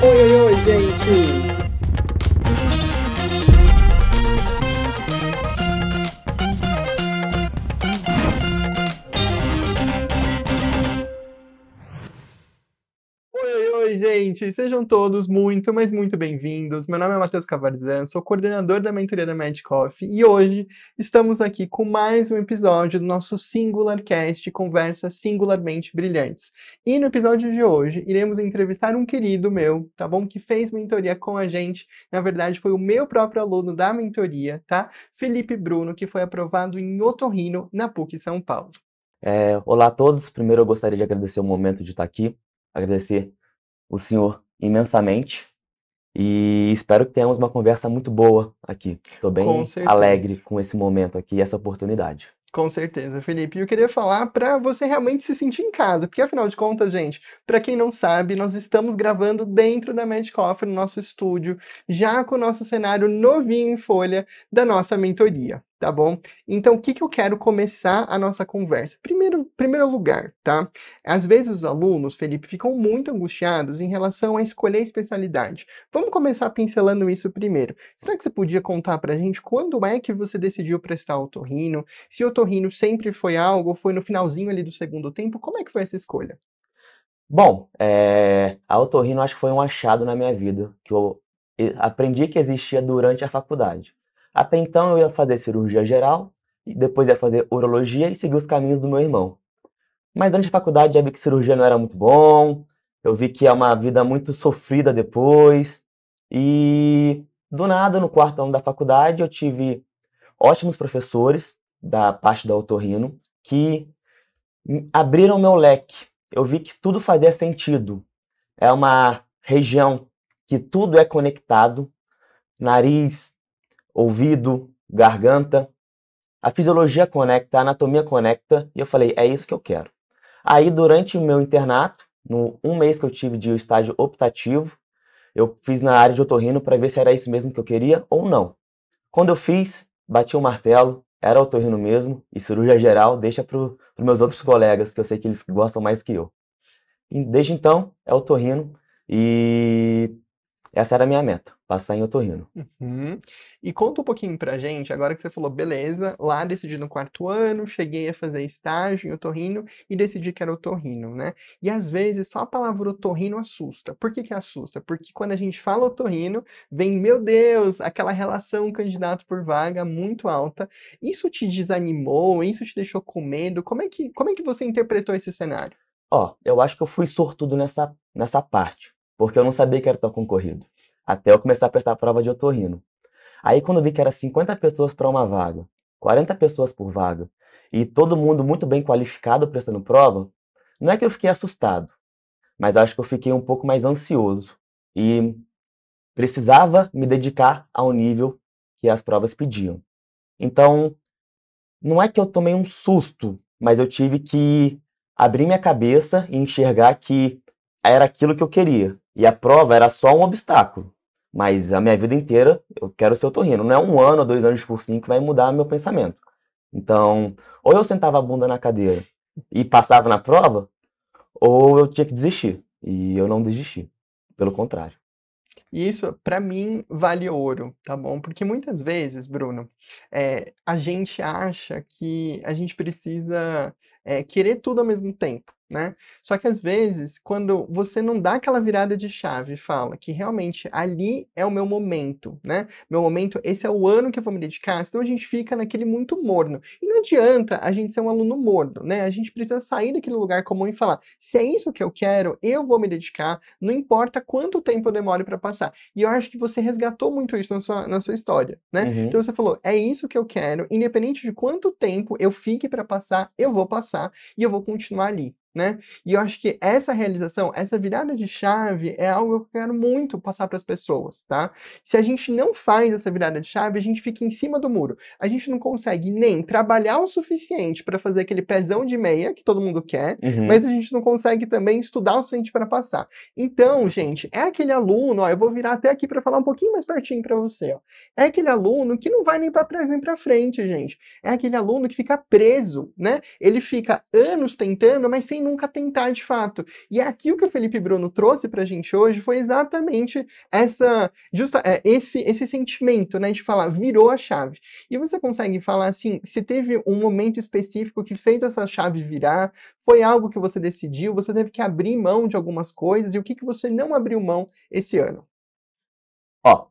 Oi, oi, oi, gente! Oi, oi, gente! Sejam todos muito, mas muito bem-vindos. Meu nome é Matheus Cavarzan, sou coordenador da mentoria da Mad Coffee e hoje estamos aqui com mais um episódio do nosso SingularCast Conversas Singularmente Brilhantes. E no episódio de hoje iremos entrevistar um querido meu, tá bom? Que fez mentoria com a gente. Na verdade, foi o meu próprio aluno da mentoria, tá? Felipe Bruno, que foi aprovado em otorrino na PUC São Paulo. Olá a todos. Primeiro eu gostaria de agradecer o momento de estar aqui, agradecer o senhor imensamente e espero que tenhamos uma conversa muito boa aqui. Estou Com bem certeza. alegre com esse momento aqui e essa oportunidade. Com certeza, Felipe. E eu queria falar para você realmente se sentir em casa, porque afinal de contas, gente, para quem não sabe, nós estamos gravando dentro da Mad Coffee, no nosso estúdio, já com o nosso cenário novinho em folha da nossa mentoria, tá bom? Então, o que que eu quero começar a nossa conversa? Primeiro lugar, tá? Às vezes os alunos, Felipe, ficam muito angustiados em relação a escolher a especialidade. Vamos começar pincelando isso primeiro. Será que você podia contar pra gente quando é que você decidiu prestar otorrino? Se otorrino sempre foi algo, ou foi no finalzinho ali do segundo tempo, como é que foi essa escolha? Bom, a otorrino acho que foi um achado na minha vida, que eu aprendi que existia durante a faculdade. Até então eu ia fazer cirurgia geral, e depois ia fazer urologia e seguir os caminhos do meu irmão. Mas durante a faculdade já vi que cirurgia não era muito bom, eu vi que é uma vida muito sofrida depois, e do nada, no quarto ano da faculdade, eu tive ótimos professores da parte da otorrino que abriram meu leque. Eu vi que tudo fazia sentido. É uma região que tudo é conectado, nariz, ouvido, garganta. A fisiologia conecta, a anatomia conecta, e eu falei, é isso que eu quero. Aí, durante o meu internato, no um mês que eu tive de estágio optativo, eu fiz na área de otorrino para ver se era isso mesmo que eu queria ou não. Quando eu fiz, bati o martelo, era otorrino mesmo, e cirurgia geral deixa para os meus outros colegas, que eu sei que eles gostam mais que eu. E desde então, é otorrino, e essa era a minha meta, passar em otorrino. Uhum. E conta um pouquinho pra gente, agora que você falou, beleza, lá decidi no quarto ano, cheguei a fazer estágio em otorrino e decidi que era otorrino, né? E às vezes só a palavra otorrino assusta. Por que que assusta? Porque quando a gente fala otorrino, vem, meu Deus, aquela relação candidato por vaga muito alta. Isso te desanimou? Isso te deixou com medo? Como é que você interpretou esse cenário? Ó, eu acho que eu fui sortudo nessa parte, porque eu não sabia que era tão concorrido, até eu começar a prestar a prova de otorrino. Aí quando eu vi que era 50 pessoas para uma vaga, 40 pessoas por vaga, e todo mundo muito bem qualificado prestando prova, não é que eu fiquei assustado, mas acho que eu fiquei um pouco mais ansioso e precisava me dedicar ao nível que as provas pediam. Então, não é que eu tomei um susto, mas eu tive que abrir minha cabeça e enxergar que era aquilo que eu queria. E a prova era só um obstáculo. Mas a minha vida inteira eu quero ser otorrino. Não é um ano ou 2 anos de cursinho que vai mudar meu pensamento. Então, ou eu sentava a bunda na cadeira e passava na prova, ou eu tinha que desistir. E eu não desisti. Pelo contrário. E isso, para mim, vale ouro, tá bom? Porque muitas vezes, Bruno, a gente acha que a gente precisa, querer tudo ao mesmo tempo, né? Só que às vezes, quando você não dá aquela virada de chave e fala que realmente ali é o meu momento, né? Meu momento, esse é o ano que eu vou me dedicar, senão a gente fica naquele muito morno. E não adianta a gente ser um aluno morno, né? A gente precisa sair daquele lugar comum e falar: se é isso que eu quero, eu vou me dedicar, não importa quanto tempo eu demore para passar. E eu acho que você resgatou muito isso na sua história, né? Então Uhum. você falou, é isso que eu quero, independente de quanto tempo eu fique para passar, eu vou passar e eu vou continuar ali, né? E eu acho que essa realização, essa virada de chave é algo que eu quero muito passar para as pessoas, tá? Se a gente não faz essa virada de chave, a gente fica em cima do muro. A gente não consegue nem trabalhar o suficiente para fazer aquele pezão de meia que todo mundo quer, Uhum. mas a gente não consegue também estudar o suficiente para passar. Então, gente, é aquele aluno, ó, eu vou virar até aqui para falar um pouquinho mais pertinho para você, ó. É aquele aluno que não vai nem para trás nem para frente, gente. É aquele aluno que fica preso, né? Ele fica anos tentando, mas sem nunca tentar de fato. E aqui o que o Felipe Bruno trouxe pra gente hoje foi exatamente esse sentimento, né, de falar, virou a chave. E você consegue falar, assim, se teve um momento específico que fez essa chave virar, foi algo que você decidiu, você teve que abrir mão de algumas coisas, e o que você não abriu mão esse ano? Ó,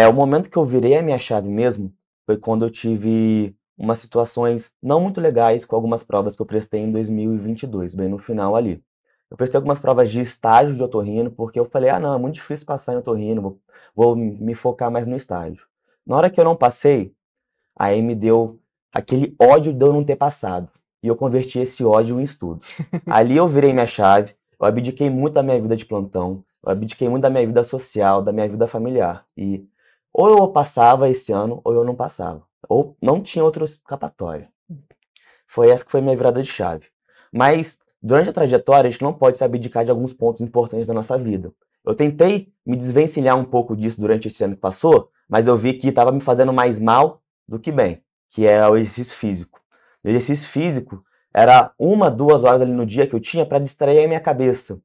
o momento que eu virei a minha chave mesmo foi quando eu tive umas situações não muito legais com algumas provas que eu prestei em 2022, bem no final ali. Eu prestei algumas provas de estágio de otorrino, porque eu falei: "Ah, não, é muito difícil passar em otorrino, vou me focar mais no estágio". Na hora que eu não passei, aí me deu aquele ódio de eu não ter passado, e eu converti esse ódio em estudo. Ali eu virei minha chave, eu abdiquei muito da minha vida de plantão, eu abdiquei muito da minha vida social, da minha vida familiar, e ou eu passava esse ano ou eu não passava, ou não tinha outra escapatória. Foi essa que foi minha virada de chave. Mas durante a trajetória a gente não pode se abdicar de alguns pontos importantes da nossa vida. Eu tentei me desvencilhar um pouco disso durante esse ano que passou, mas eu vi que estava me fazendo mais mal do que bem, que é o exercício físico. O exercício físico era 1, 2 horas ali no dia que eu tinha para distrair a minha cabeça.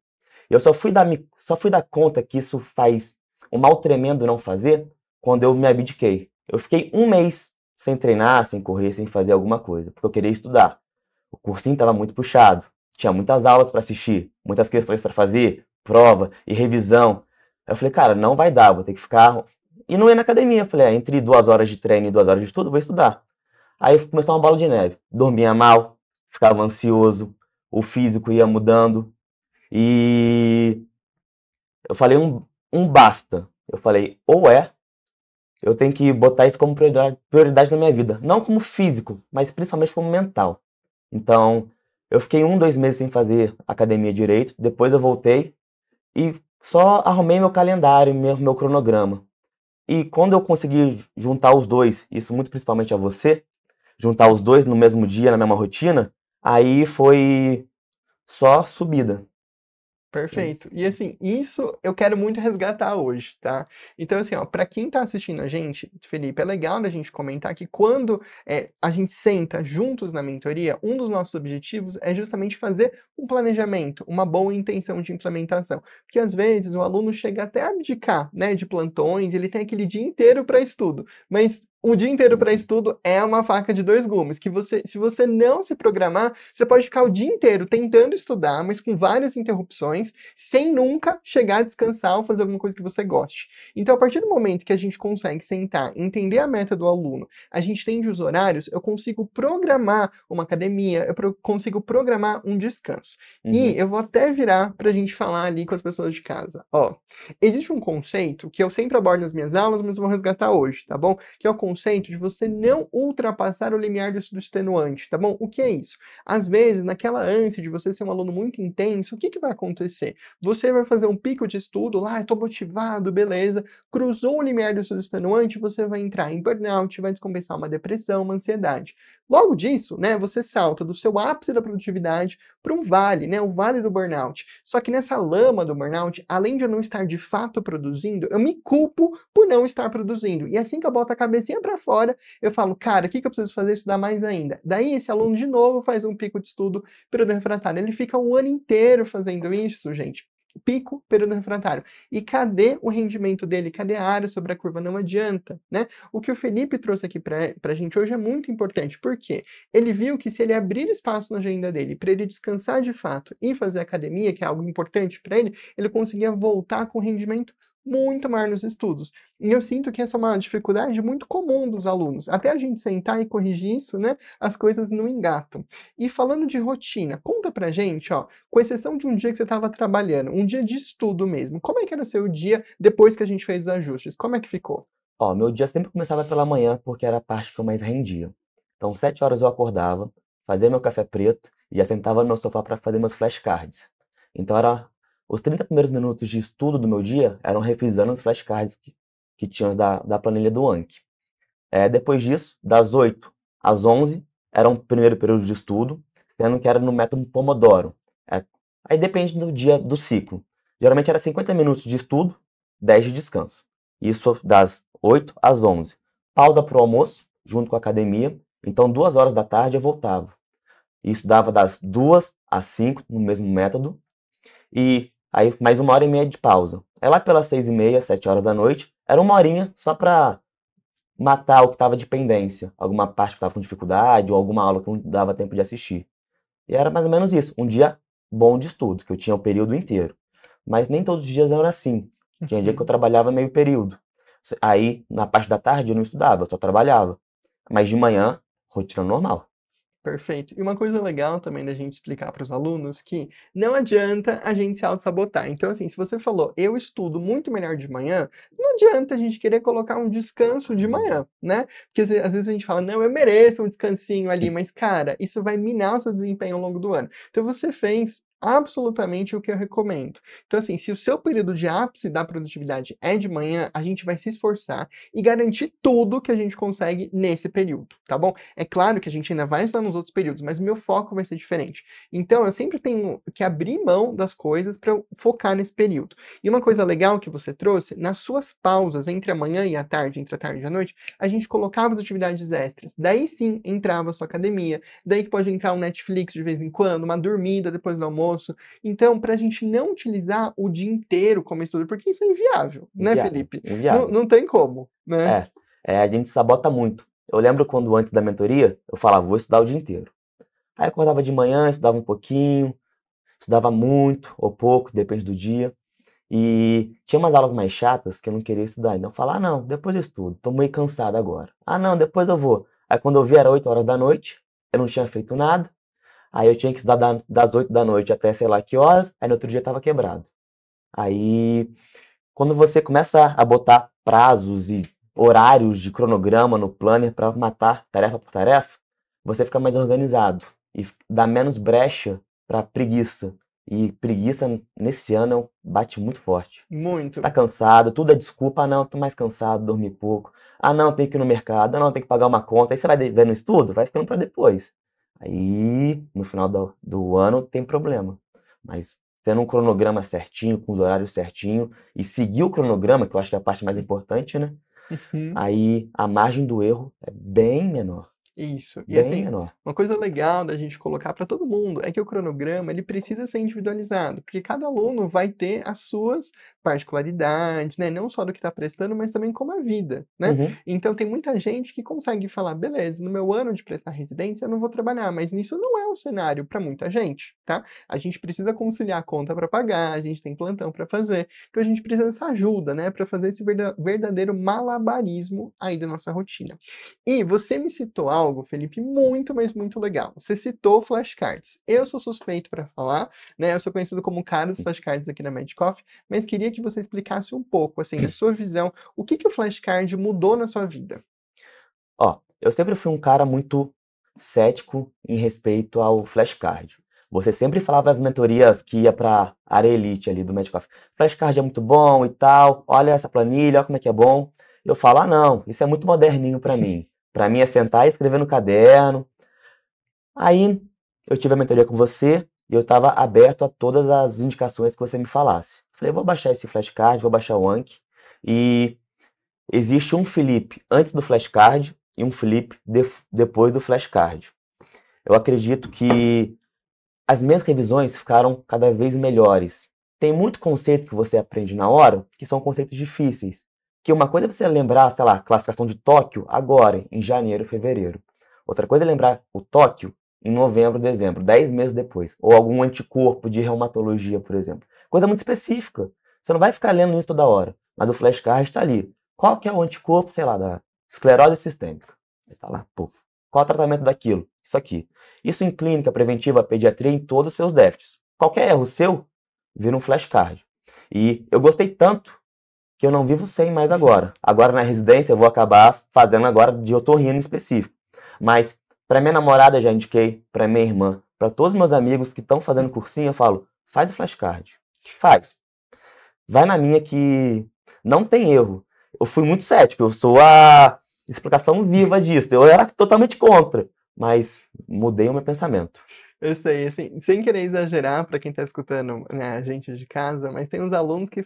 Eu só fui dar conta que isso faz um mal tremendo não fazer quando eu me abdiquei. Eu fiquei 1 mês sem treinar, sem correr, sem fazer alguma coisa, porque eu queria estudar. O cursinho estava muito puxado, tinha muitas aulas para assistir, muitas questões para fazer, prova e revisão. Aí eu falei, cara, não vai dar, vou ter que ficar. E não ia na academia. Eu falei, entre 2 horas de treino e 2 horas de estudo, vou estudar. Aí começou uma bola de neve. Dormia mal, ficava ansioso, o físico ia mudando. E eu falei um basta. Eu falei, ou eu tenho que botar isso como prioridade na minha vida. Não como físico, mas principalmente como mental. Então, eu fiquei 2 meses sem fazer academia direito. Depois eu voltei e só arrumei meu calendário, meu cronograma. E quando eu consegui juntar os dois, isso muito principalmente a você, juntar os dois no mesmo dia, na mesma rotina, aí foi só subida. Sim. Perfeito. E assim, isso eu quero muito resgatar hoje, tá? Então, assim, ó, para quem tá assistindo a gente, Felipe, é legal a gente comentar que quando a gente senta juntos na mentoria, um dos nossos objetivos é justamente fazer um planejamento, uma boa intenção de implementação. Porque às vezes o aluno chega até a abdicar, né, de plantões, ele tem aquele dia inteiro para estudo, mas o dia inteiro para estudo é uma faca de dois gumes, que se você não se programar, você pode ficar o dia inteiro tentando estudar, mas com várias interrupções, sem nunca chegar a descansar ou fazer alguma coisa que você goste. Então, a partir do momento que a gente consegue sentar, entender a meta do aluno, a gente entende os horários, eu consigo programar uma academia, consigo programar um descanso. E Uhum. eu vou até virar para a gente falar ali com as pessoas de casa. Ó, existe um conceito que eu sempre abordo nas minhas aulas, mas eu vou resgatar hoje, tá bom? Que é o conceito de você não ultrapassar o limiar do extenuante, tá bom? O que é isso? Às vezes, naquela ânsia de você ser um aluno muito intenso, o que vai acontecer? Você vai fazer um pico de estudo lá, estou motivado, beleza. Cruzou o limiar do seu extenuante, você vai entrar em burnout, vai descompensar uma depressão, uma ansiedade. Logo disso, né, você salta do seu ápice da produtividade para um vale, né, o vale do burnout. Só que nessa lama do burnout, além de eu não estar de fato produzindo, eu me culpo por não estar produzindo. E assim que eu boto a cabecinha para fora, eu falo, cara, o que eu preciso fazer? Estudar mais ainda. Daí esse aluno de novo faz um pico de estudo, período refratário. Ele fica o ano inteiro fazendo isso, gente. Pico, período refratário. E cadê o rendimento dele? Cadê a área sobre a curva? Não adianta, né? O que o Felipe trouxe aqui pra gente hoje é muito importante. Por quê? Ele viu que se ele abrir espaço na agenda dele para ele descansar de fato e fazer academia, que é algo importante para ele, ele conseguia voltar com rendimento muito maior nos estudos. E eu sinto que essa é uma dificuldade muito comum dos alunos. Até a gente sentar e corrigir isso, né, as coisas não engatam. E falando de rotina, conta pra gente, ó, com exceção de um dia que você estava trabalhando, um dia de estudo mesmo, como é que era o seu dia depois que a gente fez os ajustes? Como é que ficou? Ó, meu dia sempre começava pela manhã, porque era a parte que eu mais rendia. Então, 7 horas eu acordava, fazia meu café preto e já sentava no meu sofá para fazer meus flashcards. Então, os 30 primeiros minutos de estudo do meu dia eram revisando os flashcards que tinham da planilha do Anki. Depois disso, das 8 às 11, era um primeiro período de estudo, sendo que era no método Pomodoro. Aí depende do dia do ciclo. Geralmente era 50 minutos de estudo, 10 de descanso. Isso das 8 às 11. Pausa para o almoço, junto com a academia. Então, 2 horas da tarde eu voltava. Isso dava das 2 às 5, no mesmo método, e aí mais 1h30 de pausa. Aí lá pelas 6h30, 7 horas da noite, era 1 horinha só para matar o que estava de pendência, alguma parte que estava com dificuldade ou alguma aula que não dava tempo de assistir. E era mais ou menos isso, um dia bom de estudo, que eu tinha o período inteiro. Mas nem todos os dias eram assim. Tinha dia que eu trabalhava meio período. Aí, na parte da tarde, eu não estudava, eu só trabalhava. Mas de manhã, rotina normal. Perfeito. E uma coisa legal também da gente explicar para os alunos que não adianta a gente se auto-sabotar. Então, assim, se você falou, eu estudo muito melhor de manhã, não adianta a gente querer colocar um descanso de manhã, né? Porque às vezes a gente fala, não, eu mereço um descansinho ali, mas, cara, isso vai minar o seu desempenho ao longo do ano. Então, você fez absolutamente o que eu recomendo. Então, assim, se o seu período de ápice da produtividade é de manhã, a gente vai se esforçar e garantir tudo que a gente consegue nesse período, tá bom? É claro que a gente ainda vai estudar nos outros períodos, mas o meu foco vai ser diferente. Então, eu sempre tenho que abrir mão das coisas para focar nesse período. E uma coisa legal que você trouxe, nas suas pausas entre a manhã e a tarde, entre a tarde e a noite, a gente colocava as atividades extras. Daí sim, entrava a sua academia, daí que pode entrar um Netflix de vez em quando, uma dormida depois do almoço. Então, para a gente não utilizar o dia inteiro como estudo, porque isso é inviável, né, Inviável, Felipe? inviável. Não tem como, né? A gente sabota muito. Eu lembro quando antes da mentoria, eu falava, vou estudar o dia inteiro. Aí eu acordava de manhã, estudava um pouquinho, estudava muito ou pouco, depende do dia. E tinha umas aulas mais chatas que eu não queria estudar. Então eu falava, ah, não, depois eu estudo, tô meio cansado agora. Ah, não, depois eu vou. Aí quando eu vi era 8 horas da noite, eu não tinha feito nada. Aí eu tinha que estudar das 8 da noite até sei lá que horas, aí no outro dia estava quebrado. Aí, quando você começa a botar prazos e horários de cronograma no planner para matar tarefa por tarefa, você fica mais organizado e dá menos brecha para preguiça. E preguiça nesse ano bate muito forte. Você tá Muito. cansado, tudo é desculpa. Ah, não, tô mais cansado, dormi pouco. Ah, não, tenho que ir no mercado. Ah, não, tenho que pagar uma conta. Aí você vai vendo o estudo, vai ficando para depois. Aí, no final do ano, tem problema. Mas tendo um cronograma certinho, com os horários certinho, e seguir o cronograma, que eu acho que é a parte mais importante, né? Uhum. Aí a margem do erro é bem menor. Isso. E Bem assim, menor. uma coisa legal da gente colocar para todo mundo é que o cronograma ele precisa ser individualizado, porque cada aluno vai ter as suas particularidades, né? Não só do que está prestando, mas também como a vida, né? Uhum. Então tem muita gente que consegue falar, beleza, no meu ano de prestar residência eu não vou trabalhar, mas nisso não é um cenário para muita gente, tá? A gente precisa conciliar a conta para pagar, a gente tem plantão para fazer, então a gente precisa dessa ajuda, né? Para fazer esse verdadeiro malabarismo aí da nossa rotina. E você me citou algo, Felipe, muito, mas muito legal. Você citou flashcards. Eu sou suspeito para falar, né? Eu sou conhecido como o cara dos flashcards aqui na Medcoff, mas queria que você explicasse um pouco, assim, na sua visão, o que o flashcard mudou na sua vida? Ó, eu sempre fui um cara muito cético em respeito ao flashcard. Você sempre falava nas mentorias que ia para área elite ali do Medcoff. Flashcard é muito bom e tal. Olha essa planilha, olha como é que é bom. Eu falo, ah, não, isso é muito moderninho para mim. Para mim é sentar e escrever no caderno. Aí eu tive a mentoria com você e eu estava aberto a todas as indicações que você me falasse. Falei, vou baixar esse flashcard, vou baixar o Anki. E existe um Felipe antes do flashcard e um Felipe depois do flashcard. Eu acredito que as minhas revisões ficaram cada vez melhores. Tem muito conceito que você aprende na hora que são conceitos difíceis. Que uma coisa é você lembrar, sei lá, classificação de Tóquio agora, em janeiro, fevereiro. Outra coisa é lembrar o Tóquio em novembro, dezembro, 10 meses depois. Ou algum anticorpo de reumatologia, por exemplo. Coisa muito específica. Você não vai ficar lendo isso toda hora. Mas o flashcard está ali. Qual que é o anticorpo, sei lá, da esclerose sistêmica? Ele tá lá, puf. Qual é o tratamento daquilo? Isso aqui. Isso em clínica preventiva, pediatria, em todos os seus déficits. Qualquer erro seu, vira um flashcard. E eu gostei tanto que eu não vivo sem mais agora. Agora na residência eu vou acabar fazendo agora de otorrino específico. Mas para minha namorada já indiquei, para minha irmã, para todos os meus amigos que estão fazendo cursinho, eu falo, faz o flashcard. Faz. Vai na minha que não tem erro. Eu fui muito cético, eu sou a explicação viva disso. Eu era totalmente contra, mas mudei o meu pensamento. Eu sei, assim, sem querer exagerar para quem está escutando, né, a gente de casa, mas tem uns alunos que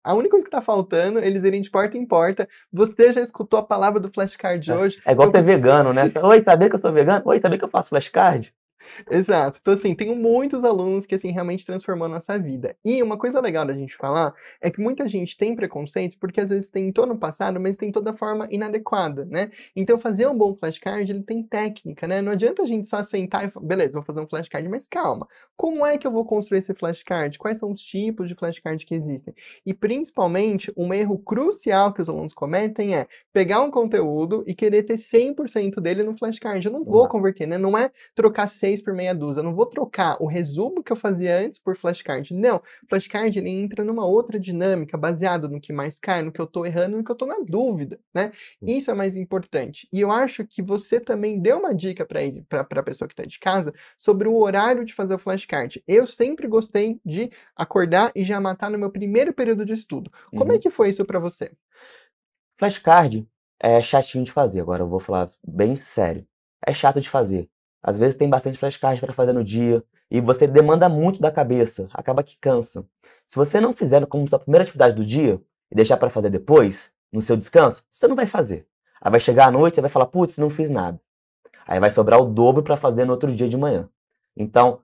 a única coisa que está faltando, eles irem de porta em porta. Você já escutou a palavra do flashcard hoje? É igual Eu ser vegano, né? Oi, sabia que eu sou vegano? Oi, sabia que eu faço flashcard? Exato. Então, assim, tenho muitos alunos que, assim, realmente transformou a nossa vida. E uma coisa legal da gente falar é que muita gente tem preconceito porque às vezes tentou no passado, mas tem toda forma inadequada, né? Então, fazer um bom flashcard, ele tem técnica, né? Não adianta a gente só sentar e falar, beleza, vou fazer um flashcard, mas calma. Como é que eu vou construir esse flashcard? Quais são os tipos de flashcard que existem? E, principalmente, um erro crucial que os alunos cometem é pegar um conteúdo e querer ter 100% dele no flashcard. Eu não vou Exato. converter, né? Não é trocar 6 por meia dúzia. Eu não vou trocar o resumo que eu fazia antes por flashcard. Não, flashcard ele entra numa outra dinâmica, baseado no que mais cai, no que eu estou errando, no que eu estou na dúvida, né? Isso é mais importante. E eu acho que você também deu uma dica para a pessoa que está de casa sobre o horário de fazer o flashcard. Eu sempre gostei de acordar e já matar no meu primeiro período de estudo. Como é Uhum. que foi isso para você? Flashcard é chatinho de fazer, agora eu vou falar bem sério. É chato de fazer. Às vezes tem bastante flashcard para fazer no dia e você demanda muito da cabeça, acaba que cansa. Se você não fizer como sua primeira atividade do dia e deixar para fazer depois, no seu descanso, você não vai fazer. Aí vai chegar à noite e vai falar, putz, não fiz nada. Aí vai sobrar o dobro para fazer no outro dia de manhã. Então,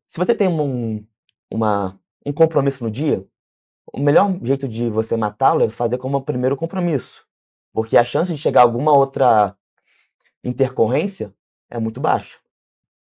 se você tem um compromisso no dia, o melhor jeito de você matá-lo é fazer como o primeiro compromisso, porque a chance de chegar a alguma outra intercorrência é muito baixa.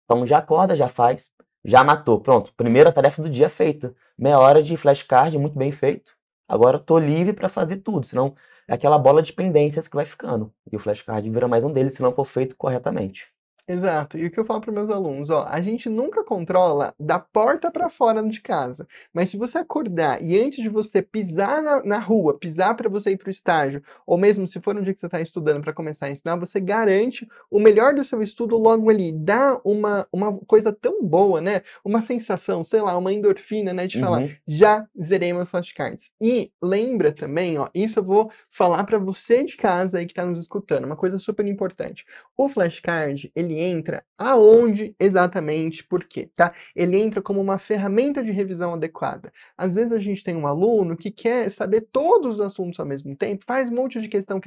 Então já acorda, já faz, já matou, pronto, primeira tarefa do dia feita. Meia hora de flashcard, muito bem feito. Agora eu tô livre para fazer tudo, senão é aquela bola de pendências que vai ficando. E o flashcard vira mais um deles se não for feito corretamente. Exato. E o que eu falo para meus alunos, ó, a gente nunca controla da porta para fora de casa. Mas se você acordar e antes de você pisar na rua, pisar para você ir para o estágio, ou mesmo se for um dia que você está estudando para começar a ensinar, você garante o melhor do seu estudo logo ali. Dá uma coisa tão boa, né? Uma sensação, sei lá, uma endorfina, né? De falar, Uhum. já zerei meus flashcards. E lembra também, ó, isso eu vou falar para você de casa aí que está nos escutando, uma coisa super importante. O flashcard, ele entra aonde exatamente, por quê, tá? Ele entra como uma ferramenta de revisão adequada. Às vezes a gente tem um aluno que quer saber todos os assuntos ao mesmo tempo, faz um monte de questão,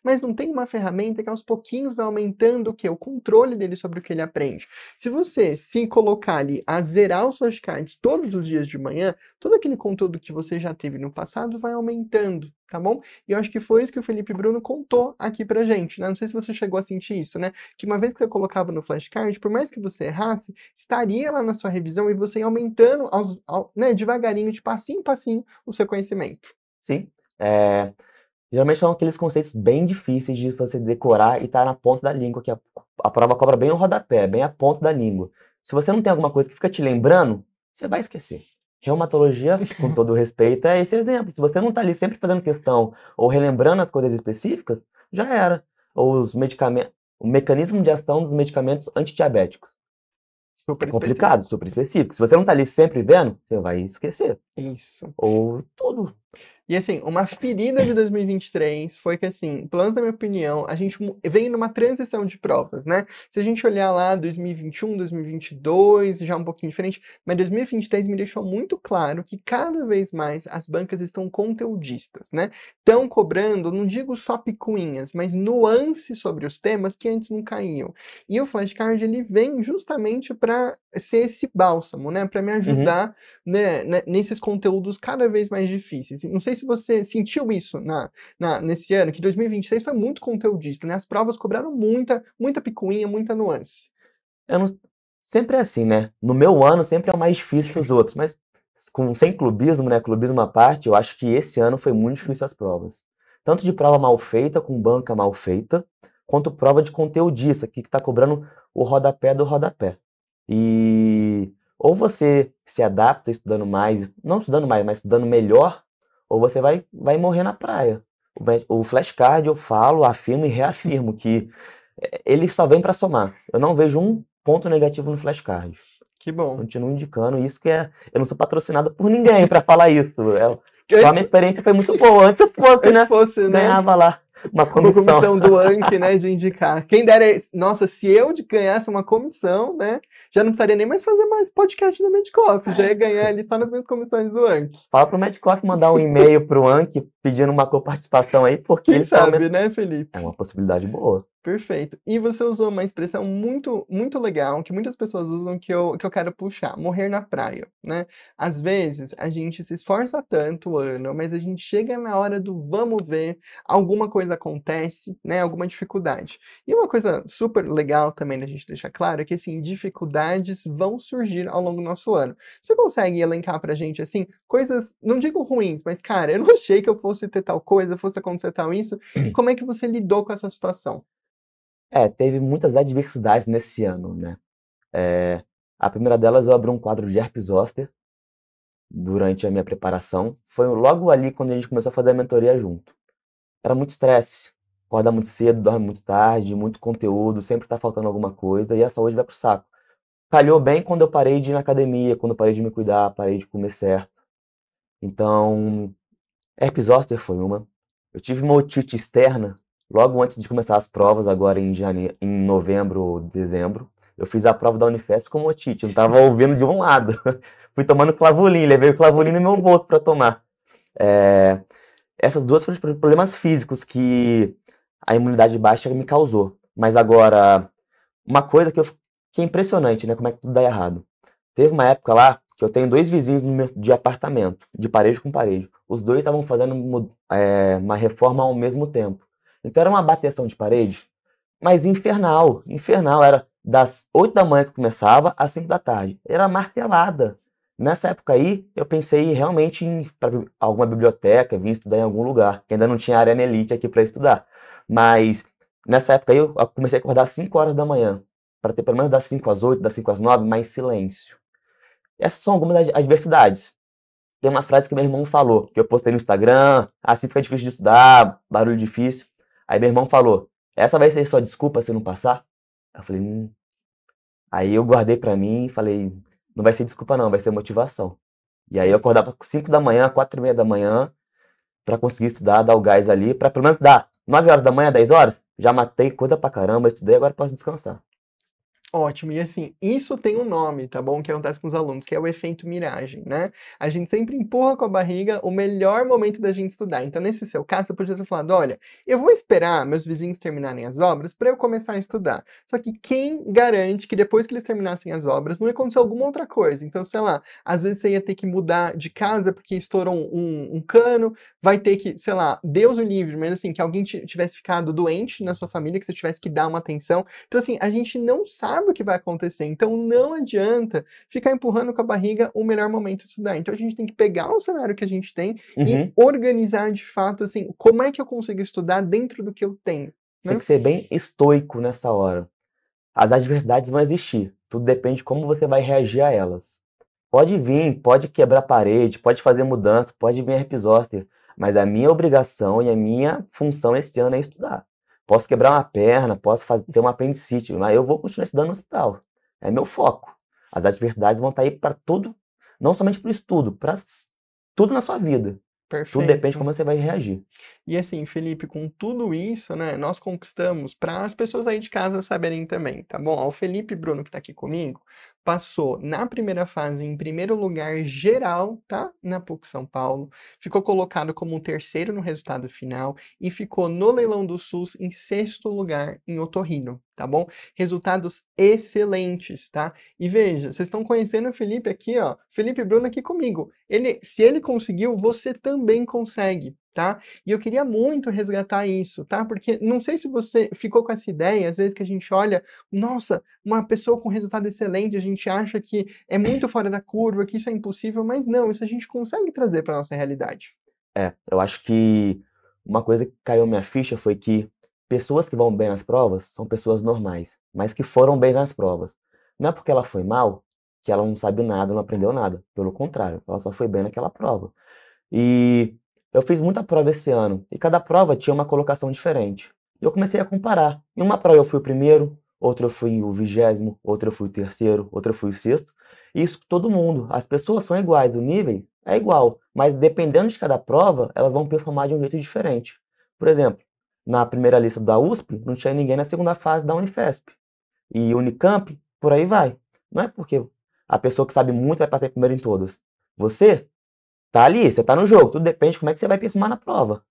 mas não tem uma ferramenta que aos pouquinhos vai aumentando o quê? O controle dele sobre o que ele aprende. Se você se colocar ali a zerar os flashcards todos os dias de manhã, todo aquele conteúdo que você já teve no passado vai aumentando, tá bom? E eu acho que foi isso que o Felipe Bruno contou aqui pra gente, né? Não sei se você chegou a sentir isso, né? Que uma vez que você colocava no flashcard, por mais que você errasse, estaria lá na sua revisão e você ia aumentando né, devagarinho, de passinho em passinho, o seu conhecimento. Sim. Geralmente são aqueles conceitos bem difíceis de você decorar e tá na ponta da língua, que a prova cobra bem o rodapé, bem a ponta da língua. Se você não tem alguma coisa que fica te lembrando, você vai esquecer. Reumatologia, com todo respeito, é esse exemplo. Se você não tá ali sempre fazendo questão ou relembrando as coisas específicas, já era. Ou os medicamentos, o mecanismo de ação dos medicamentos antidiabéticos. É Super específico. complicado, super específico. Se você não tá ali sempre vendo, você vai esquecer. Isso. Ou tudo. E assim, uma ferida de 2023 foi que assim, pelo menos na minha opinião, a gente veio numa transição de provas, né? Se a gente olhar lá 2021, 2022, já um pouquinho diferente, mas 2023 me deixou muito claro que cada vez mais as bancas estão conteudistas, né? Estão cobrando, não digo só picuinhas, mas nuances sobre os temas que antes não caíam. E o flashcard ele vem justamente para ser esse bálsamo, né? Para me Uhum. ajudar, né, nesses conteúdos cada vez mais difíceis. Não sei se você sentiu isso nesse ano, que 2026 foi muito conteudista, né? As provas cobraram muita picuinha, muita nuance. Eu não sempre é assim, né, no meu ano sempre é o mais difícil que os outros, mas sem clubismo, né, clubismo à parte, eu acho que esse ano foi muito difícil as provas. Tanto de prova mal feita, com banca mal feita, quanto prova de conteudista, que tá cobrando o rodapé do rodapé. E ou você se adapta estudando mais, não estudando mais, mas estudando melhor, ou você vai morrer na praia. O flashcard eu falo, afirmo e reafirmo que ele só vem para somar. Eu não vejo um ponto negativo no flashcard. Que bom. Continuo indicando isso que eu não sou patrocinado por ninguém para falar isso. Só a minha Antes, experiência foi muito boa. Antes eu fosse, antes né? fosse, né? Ganhava lá uma Uma comissão. comissão do Anki, né, de indicar. Quem dera, nossa, se eu ganhasse uma comissão, né, já não precisaria nem mais fazer mais podcast no Medicoff, já ia ganhar ali só nas minhas comissões do Anki. Fala pro Medcoff mandar um e-mail pro Anki pedindo uma coparticipação aí, porque Quem eles estão sabe, né, Felipe? É uma possibilidade boa. Perfeito. E você usou uma expressão muito muito legal, que muitas pessoas usam, que eu quero puxar: morrer na praia, né. Às vezes, a gente se esforça tanto o ano, mas a gente chega na hora do vamos ver, alguma coisa acontece, né, alguma dificuldade. E uma coisa super legal também da gente deixar claro é que, assim, dificuldades vão surgir ao longo do nosso ano. Você consegue elencar pra gente, assim, coisas, não digo ruins, mas: "Cara, eu não achei que eu fosse ter tal coisa, fosse acontecer tal isso", e como é que você lidou com essa situação? É, teve muitas adversidades nesse ano, né. Eh, a primeira delas, eu abri um quadro de herpes zoster durante a minha preparação. Foi logo ali quando a gente começou a fazer a mentoria junto. Era muito estresse, acorda muito cedo, dorme muito tarde, muito conteúdo, sempre tá faltando alguma coisa e a saúde vai para o saco. Calhou bem quando eu parei de ir na academia, quando eu parei de me cuidar, parei de comer certo. Então, herpes zoster foi uma. Eu tive uma otite externa logo antes de começar as provas, agora em novembro, dezembro. Eu fiz a prova da Unifesp com otite, eu não estava ouvindo de um lado. Fui tomando Clavuline, levei o Clavuline no meu bolso para tomar. Eh, essas duas foram os problemas físicos que a imunidade baixa me causou. Mas agora, uma coisa que é impressionante, né, como é que tudo dá errado. Teve uma época lá que eu tenho 2 vizinhos no meu de apartamento, de parede com parede. Os 2 estavam fazendo uma reforma ao mesmo tempo. Então era uma bateção de parede, mas infernal, infernal. Era das 8 da manhã que começava às 5 da tarde. Era martelada. Nessa época aí, eu pensei realmente em ir pra alguma biblioteca, vir estudar em algum lugar, que ainda não tinha área Elite aqui para estudar. Mas nessa época aí eu comecei a acordar às 5 horas da manhã, para ter pelo menos das 5 às 8, das 5 às 9, mais silêncio. Essas são algumas adversidades. Tem uma frase que meu irmão falou, que eu postei no Instagram: "Assim fica difícil de estudar, barulho difícil". Aí meu irmão falou: "Essa vai ser sua desculpa se não passar?". Eu falei: Aí eu guardei pra mim e falei: "Não vai ser desculpa não, vai ser motivação". E aí eu acordava 5 da manhã, 4h30 da manhã, pra conseguir estudar, dar o gás ali, pra pelo menos dar 9 horas da manhã, 10 horas, já matei coisa pra caramba, estudei, agora posso descansar. Ótimo. E assim, isso tem um nome, tá bom? Que acontece com os alunos, que é o efeito miragem, né? A gente sempre empurra com a barriga o melhor momento da gente estudar. Então, nesse seu caso, você podia ter falado: olha, eu vou esperar meus vizinhos terminarem as obras para eu começar a estudar. Só que quem garante que depois que eles terminassem as obras, não ia acontecer alguma outra coisa? Então, sei lá, às vezes você ia ter que mudar de casa porque estourou um cano, vai ter que, sei lá, Deus o livre, mas assim, que alguém tivesse ficado doente na sua família, que você tivesse que dar uma atenção. Então, assim, a gente não sabe o que vai acontecer, então não adianta ficar empurrando com a barriga o melhor momento de estudar. Então a gente tem que pegar o cenário que a gente tem e Uhum. organizar de fato, assim, como é que eu consigo estudar dentro do que eu tenho, Tem né? que ser bem estoico nessa hora. As adversidades vão existir, tudo depende de como você vai reagir a elas. Pode vir, pode quebrar parede, pode fazer mudança, pode vir herpes zoster, mas a minha obrigação e a minha função esse ano é estudar. Posso quebrar uma perna, posso ter uma apendicite, mas eu vou continuar estudando no hospital. É meu foco. As adversidades vão estar aí para tudo, não somente para o estudo, para tudo na sua vida. Tudo depende de Perfeito. como você vai reagir. E assim, Felipe, com tudo isso, né, nós conquistamos para as pessoas aí de casa saberem também, tá bom? Ó, o Felipe Bruno, que está aqui comigo, passou na primeira fase em primeiro lugar geral, tá? Na PUC São Paulo, ficou colocado como o terceiro no resultado final e ficou no leilão do SUS em sexto lugar em otorrino, tá bom? Resultados excelentes, tá? E veja, vocês estão conhecendo o Felipe aqui, ó, Felipe Bruno aqui comigo. Se ele conseguiu, você também consegue, tá? E eu queria muito resgatar isso, tá? Porque não sei se você ficou com essa ideia, às vezes que a gente olha, nossa, uma pessoa com resultado excelente, a gente acha que é muito fora da curva, que isso é impossível, mas não, isso a gente consegue trazer para nossa realidade. É, eu acho que uma coisa que caiu minha ficha foi que pessoas que vão bem nas provas são pessoas normais, mas que foram bem nas provas. Não é porque ela foi mal que ela não sabe nada, não aprendeu nada. Pelo contrário, ela só foi bem naquela prova. E eu fiz muita prova esse ano, e cada prova tinha uma colocação diferente. E eu comecei a comparar. Em uma prova eu fui o primeiro, outra eu fui o 20º, outra eu fui o terceiro, outra eu fui o sexto. E isso com todo mundo. As pessoas são iguais, o nível é igual, mas dependendo de cada prova, elas vão performar de um jeito diferente. Por exemplo, na primeira lista da USP, não tinha ninguém na segunda fase da Unifesp. E Unicamp, por aí vai. Não é porque a pessoa que sabe muito vai passar em primeiro em todas. Você tá ali, você tá no jogo, tudo depende de como é que você vai performar na prova.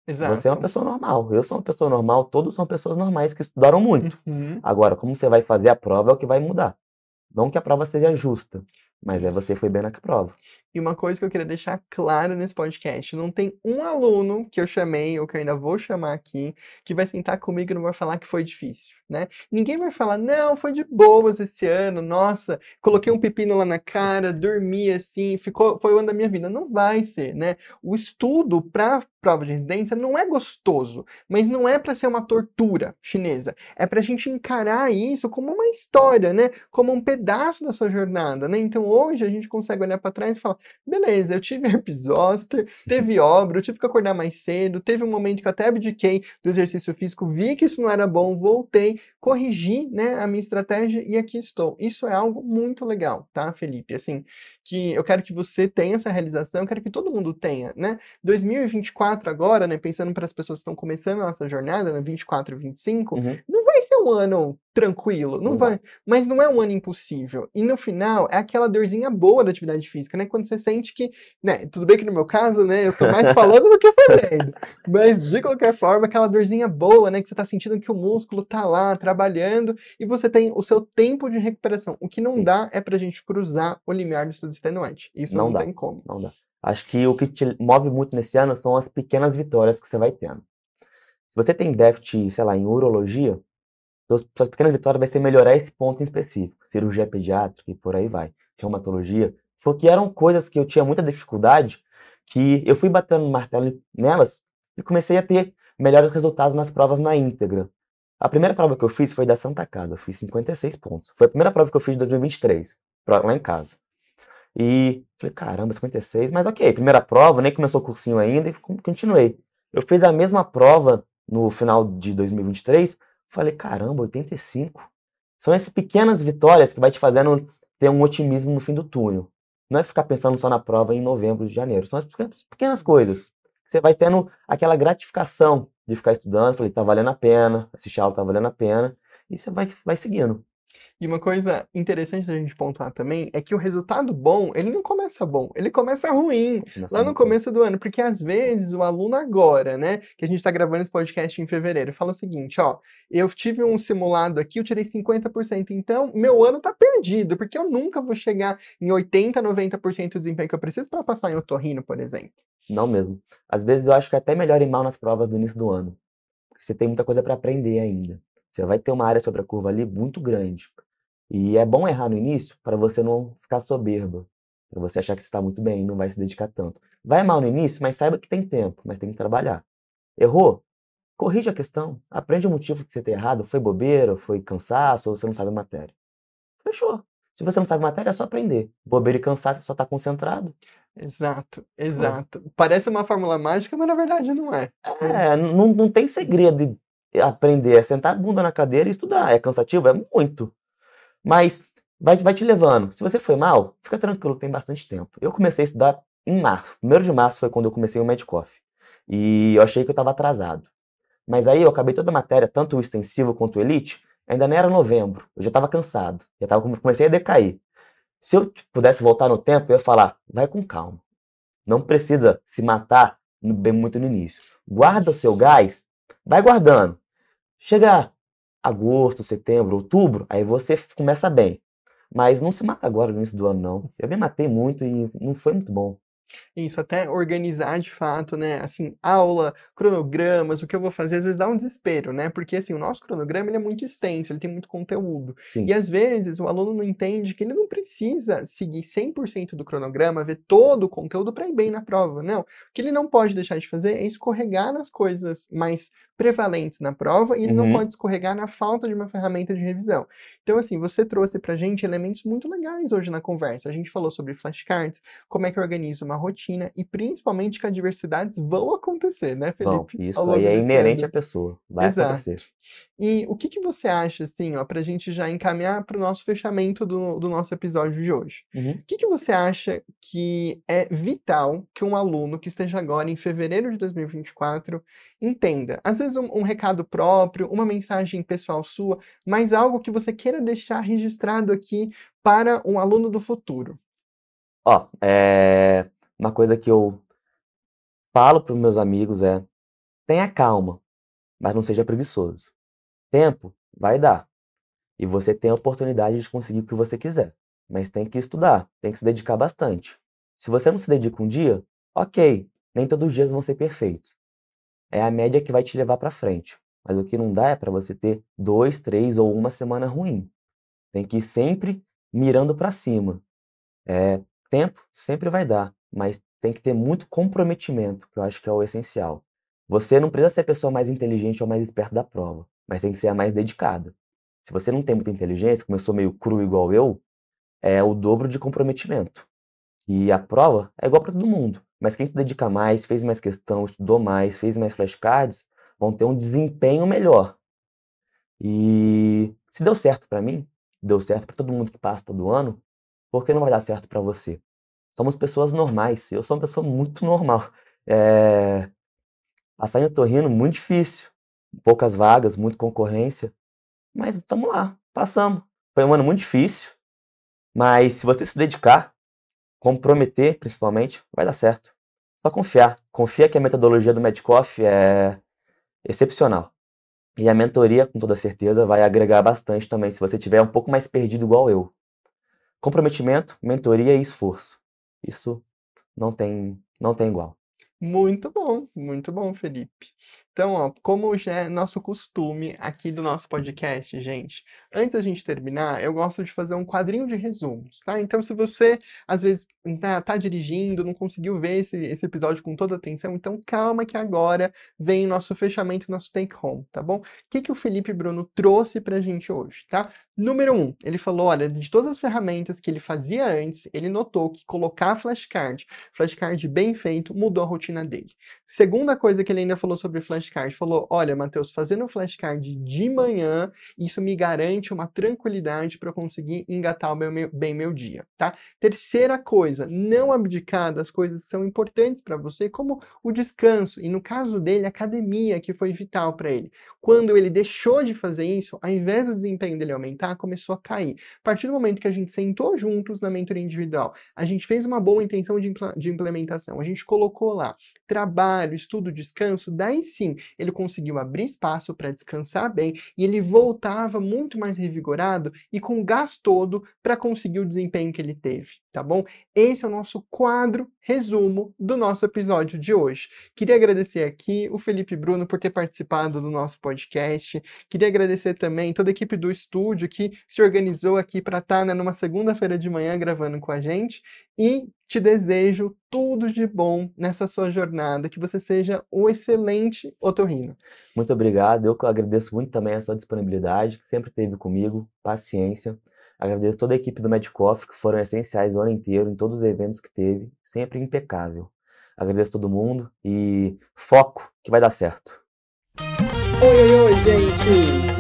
Você é uma exato. pessoa normal, eu sou uma pessoa normal, todos são pessoas normais que estudaram muito. Uhum, Agora, como você vai fazer a prova é o que vai mudar. Não que a prova seja justa, mas isso. você foi bem na prova. E uma coisa que eu queria deixar claro nesse podcast, não tem um aluno que eu chamei ou que eu ainda vou chamar aqui, que vai sentar comigo e não vai falar que foi difícil, né. Ninguém vai falar: "Não, foi de boas esse ano, nossa, coloquei um pepino lá na cara, dormi assim, foi o ano da minha vida", não vai ser, né. O estudo para prova de residência não é gostoso, mas não é para ser uma tortura chinesa, é para a gente encarar isso como uma história, né, como um pedaço da sua jornada, né. Então hoje a gente consegue olhar para trás e falar: beleza, eu tive herpes zoster, teve obra, eu tive que acordar mais cedo, teve um momento que eu até abdiquei do exercício físico, vi que isso não era bom, voltei, corrigi, né, a minha estratégia e aqui estou. Isso é algo muito legal, tá, Felipe? Assim, que eu quero que você tenha essa realização, eu quero que todo mundo tenha, né? 2024 agora, né, pensando para as pessoas que estão começando a nossa jornada, né, 24 e 25, Uhum, não vai ser um ano tranquilo, não não vai. vai, mas não é um ano impossível. E no final é aquela dorzinha boa da atividade física, né? Quando você sente que, né, tudo bem que no meu caso, né, eu tô mais falando do que fazendo, mas de qualquer forma, aquela dorzinha boa, né, que você tá sentindo que o músculo tá lá trabalhando e você tem o seu tempo de recuperação. O que não Sim, dá é pra gente cruzar o limiar do estudo extenuante. Isso não não dá, tem como. não dá. Acho que o que te move muito nesse ano são as pequenas vitórias que você vai tendo. Se você tem déficit, sei lá, em urologia, suas pequenas vitórias vai ser melhorar esse ponto em específico, cirurgia pediátrica e por aí vai, reumatologia, foi que eram coisas que eu tinha muita dificuldade, que eu fui batendo martelo nelas e comecei a ter melhores resultados nas provas na íntegra. A primeira prova que eu fiz foi da Santa Casa, eu fiz 56 pontos. Foi a primeira prova que eu fiz de 2023, lá em casa. E falei, caramba, 56, mas ok, primeira prova, nem começou o cursinho ainda e continuei. Eu fiz a mesma prova no final de 2023, falei, caramba, 85. São essas pequenas vitórias que vai te fazendo ter um otimismo no fim do túnel. Não é ficar pensando só na prova em novembro, de janeiro. São as pequenas Isso. coisas. Você vai tendo aquela gratificação de ficar estudando. Falei, tá valendo a pena, assistir aula tá valendo a pena. E você vai seguindo. E uma coisa interessante da gente pontuar também é que o resultado bom, ele não começa bom, ele começa ruim Começa lá no muito ruim. começo do ano, porque às vezes o aluno agora, né, que a gente está gravando esse podcast em fevereiro, fala o seguinte, ó, eu tive um simulado aqui, eu tirei 50%, então meu ano tá perdido, porque eu nunca vou chegar em 80, 90% do desempenho que eu preciso para passar em otorrino, por exemplo. Não mesmo. Às vezes eu acho que é até melhor ir mal nas provas do início do ano, porque você tem muita coisa para aprender ainda. Você vai ter uma área sobre a curva ali muito grande. E é bom errar no início para você não ficar soberba, para você achar que você está muito bem e não vai se dedicar tanto. Vai mal no início, mas saiba que tem tempo, mas tem que trabalhar. Errou? Corrige a questão, aprende o motivo que você tem errado, foi bobeira, foi cansaço ou você não sabe a matéria. Fechou. Se você não sabe a matéria, é só aprender. Bobeira e cansaço, você só está concentrado. Exato, Pronto. exato. Parece uma fórmula mágica, mas na verdade não é. Né? É, não tem segredo de aprender, é sentar a bunda na cadeira e estudar. É cansativo? É muito. Mas vai te levando. Se você foi mal, fica tranquilo, tem bastante tempo. Eu comecei a estudar em março. 1º de março foi quando eu comecei o Medcoff. E eu achei que eu estava atrasado. Mas aí eu acabei toda a matéria, tanto o extensivo quanto o Elite, ainda não era novembro. Eu já estava cansado. Comecei a decair. Se eu pudesse voltar no tempo, eu ia falar, vai com calma. Não precisa se matar bem muito no início. Guarda o seu Isso. gás, vai guardando. Chega agosto, setembro, outubro, aí você começa bem. Mas não se mata agora no início do ano, não. Eu me matei muito e não foi muito bom. Isso, até organizar de fato, né, assim, aula, cronogramas, o que eu vou fazer, às vezes dá um desespero, né, porque assim, o nosso cronograma ele é muito extenso, ele tem muito conteúdo. E Sim. às vezes o aluno não entende que ele não precisa seguir 100% do cronograma, ver todo o conteúdo para ir bem na prova, não. O que ele não pode deixar de fazer é escorregar nas coisas mais prevalentes na prova e ele não Uhum. pode escorregar na falta de uma ferramenta de revisão. Então, assim, você trouxe pra gente elementos muito legais hoje na conversa. A gente falou sobre flashcards, como é que organiza uma rotina e principalmente que adversidades vão acontecer, né, Vão. Felipe, ao Isso aí longo é desse inerente à ano. pessoa. Vai Exato. acontecer. E o que que você acha, assim, ó, pra gente já encaminhar para o nosso fechamento do nosso episódio de hoje. Uhum. O que que você acha que é vital que um aluno que esteja agora em fevereiro de 2024 entenda? Às vezes um recado próprio, uma mensagem pessoal sua, mas algo que você queira deixar registrado aqui para um aluno do futuro. Ó, uma coisa que eu falo para os meus amigos é Tenha calma, mas não seja preguiçoso. Tempo vai dar. E você tem a oportunidade de conseguir o que você quiser. Mas tem que estudar, tem que se dedicar bastante. Se você não se dedica um dia, ok, nem todos os dias vão ser perfeitos. É a média que vai te levar para frente. Mas o que não dá é para você ter 2, 3 ou uma semana ruim. Tem que ir sempre mirando para cima. Tempo sempre vai dar, mas tem que ter muito comprometimento, que eu acho que é o essencial. Você não precisa ser a pessoa mais inteligente ou mais esperta da prova, mas tem que ser a mais dedicada. Se você não tem muita inteligência, começou meio cru igual eu, é o dobro de comprometimento. E a prova é igual para todo mundo, mas quem se dedica mais, fez mais questão, estudou mais, fez mais flashcards, vão ter um desempenho melhor. E se deu certo para mim, deu certo para todo mundo que passa todo ano, por que não vai dar certo para você? Somos pessoas normais. Eu sou uma pessoa muito normal. Eh, Passar em otorrino, muito difícil. Poucas vagas, muita concorrência, mas estamos lá, passamos. Foi um ano muito difícil, mas se você se dedicar, comprometer principalmente, vai dar certo. Só confiar. Confia que a metodologia do Medcoff é excepcional. E a mentoria, com toda certeza, vai agregar bastante também, se você tiver um pouco mais perdido igual eu. Comprometimento, mentoria e esforço. Isso não tem igual. Muito bom, Felipe. Então, ó, como já é nosso costume aqui do nosso podcast, gente, antes da gente terminar, eu gosto de fazer um quadrinho de resumos, tá? Então, se você, às vezes, tá dirigindo, não conseguiu ver esse episódio com toda a atenção, então calma que agora vem o nosso fechamento, nosso take home, tá bom? O que que o Felipe Bruno trouxe pra gente hoje, tá? Número 1, ele falou, olha, de todas as ferramentas que ele fazia antes, ele notou que colocar flashcard bem feito, mudou a rotina dele. Segunda coisa que ele ainda falou sobre flashcard, falou, olha, Matheus, fazendo flashcard de manhã, isso me garante uma tranquilidade para eu conseguir engatar bem meu dia, tá? Terceira coisa, não abdicar das coisas que são importantes para você, como o descanso, e no caso dele, a academia, que foi vital para ele. Quando ele deixou de fazer isso, ao invés do desempenho dele aumentar, começou a cair. A partir do momento que a gente sentou juntos na mentoria individual, a gente fez uma boa intenção de implementação, a gente colocou lá trabalho, estudo, descanso, daí sim ele conseguiu abrir espaço para descansar bem e ele voltava muito mais revigorado e com gás todo para conseguir o desempenho que ele teve, tá bom? Esse é o nosso quadro resumo do nosso episódio de hoje. Queria agradecer aqui o Felipe Bruno por ter participado do nosso podcast. Queria agradecer também toda a equipe do estúdio que se organizou aqui para estar, né, numa segunda-feira de manhã gravando com a gente. E te desejo tudo de bom nessa sua jornada, que você seja um excelente otorrino. Muito obrigado. Eu que agradeço muito também a sua disponibilidade, que sempre esteve comigo, paciência. Agradeço toda a equipe do Medcoff, que foram essenciais o ano inteiro, em todos os eventos que teve, sempre impecável. Agradeço todo mundo e foco, que vai dar certo. Oi, oi, oi, gente!